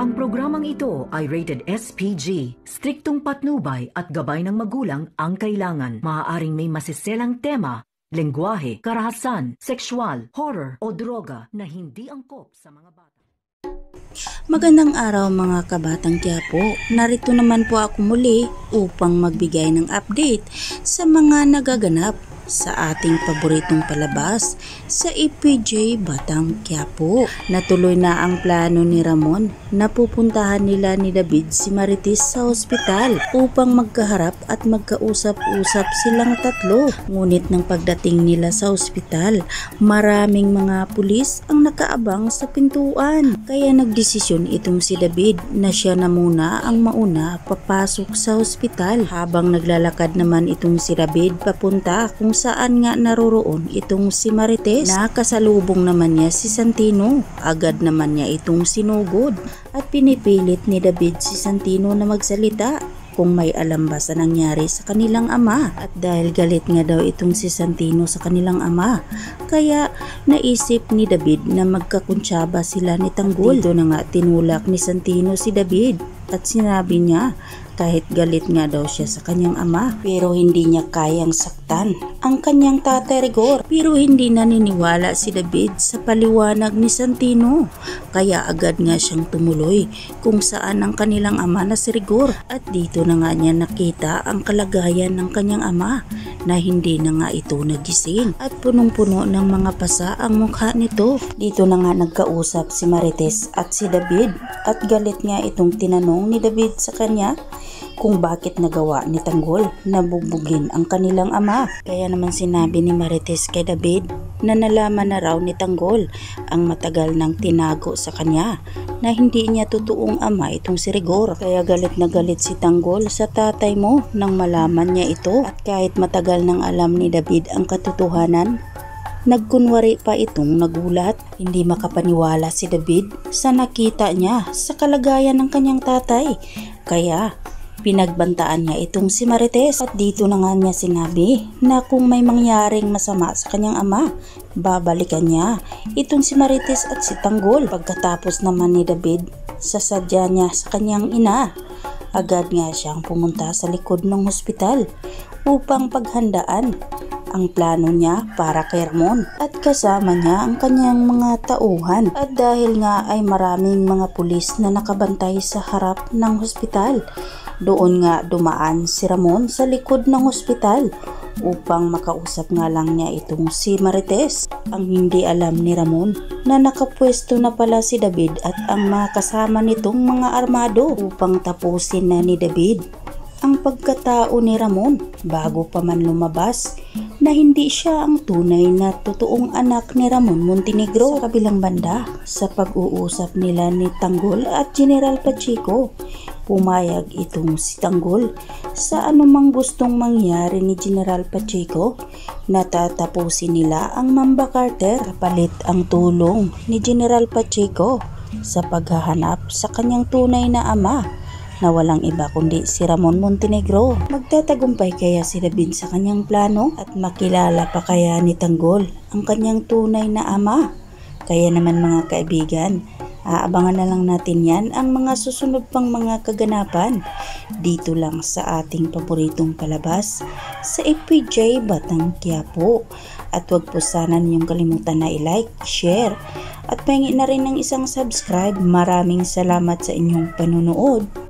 Ang programang ito ay rated SPG. Striktong patnubay at gabay ng magulang ang kailangan. Maaaring may masiselang tema, lengguwahe, karahasan, sexual, horror o droga na hindi angkop sa mga bata. Magandang araw mga kabatang Quiapo. Narito naman po ako muli upang magbigay ng update sa mga nagaganap sa ating paboritong palabas sa EPJ Batang Quiapo. Natuloy na ang plano ni Ramon na pupuntahan nila ni David si Marites sa ospital upang magkaharap at magkausap-usap silang tatlo. Ngunit nang pagdating nila sa ospital, maraming mga pulis ang nakaabang sa pintuan. Kaya nagdesisyon itong si David na siya na muna ang mauna papasok sa ospital, habang naglalakad naman itong si David papunta kung saan nga naroroon itong si Marites. Nakasalubong naman niya si Santino. Agad naman niya itong sinugod at pinipilit ni David si Santino na magsalita kung may alam ba sa nangyari sa kanilang ama. At dahil galit nga daw itong si Santino sa kanilang ama, kaya naisip ni David na magkakuntsaba sila ni Tanggol. Dito na nga tinulak ni Santino si David at sinabi niya kahit galit nga daw siya sa kanyang ama, pero hindi niya kayang saktan ang kanyang tatay Rigor. Pero hindi naniniwala si David sa paliwanag ni Santino, kaya agad nga siyang tumuloy kung saan ang kanilang ama na si Rigor. At dito na nga niya nakita ang kalagayan ng kanyang ama na hindi na nga ito nagising at punong-puno ng mga pasa ang mukha nito. Dito na nga nagkausap si Marites at si David at galit nga itong tinanong ni David sa kanya kung bakit nagawa ni Tanggol na bugbugin ang kanilang ama. Kaya naman sinabi ni Marites kay David na nalaman na raw ni Tanggol ang matagal nang tinago sa kanya na hindi niya totoong ama itong si Rigor. Kaya galit na galit si Tanggol sa tatay mo nang malaman niya ito, at kahit matagal nang alam ni David ang katotohanan, nagkunwari pa itong nagulat. Hindi makapaniwala si David sa nakita niya sa kalagayan ng kanyang tatay, kaya pinagbantaan niya itong si Marites. At dito na nga niya sinabi na kung may mangyaring masama sa kanyang ama, babalikan niya itong si Marites at si Tanggol. Pagkatapos naman ni David sa sadya niya sa kanyang ina, agad nga siyang pumunta sa likod ng hospital upang paghandaan ang plano niya para kay Ramon, at kasama niya ang kanyang mga tauhan. At dahil nga ay maraming mga pulis na nakabantay sa harap ng hospital, doon nga dumaan si Ramon sa likod ng hospital upang makausap nga lang niya itong si Marites. Ang hindi alam ni Ramon na nakapwesto na pala si David at ang mga kasama nitong mga armado upang tapusin na ni David ang pagkatao ni Ramon bago pa man lumabas na hindi siya ang tunay na totoong anak ni Ramon Montenegro. Sa kabilang banda, sa pag-uusap nila ni Tanggol at General Pacheco, pumayag itong si Tanggol sa anumang gustong mangyari ni General Pacheco na tatapusin nila ang Mamba Carter kapalit ang tulong ni General Pacheco sa paghahanap sa kanyang tunay na ama na walang iba kundi si Ramon Montenegro. Magtatagumpay kaya si David sa kanyang plano at makilala pa kaya ni Tanggol ang kanyang tunay na ama? Kaya naman mga kaibigan, aabangan na lang natin yan, ang mga susunod pang mga kaganapan dito lang sa ating paboritong palabas sa EPJ Batang Quiapo. At huwag po sana ninyong kalimutan na i-like, share at pahingi na rin ng isang subscribe. Maraming salamat sa inyong panunood.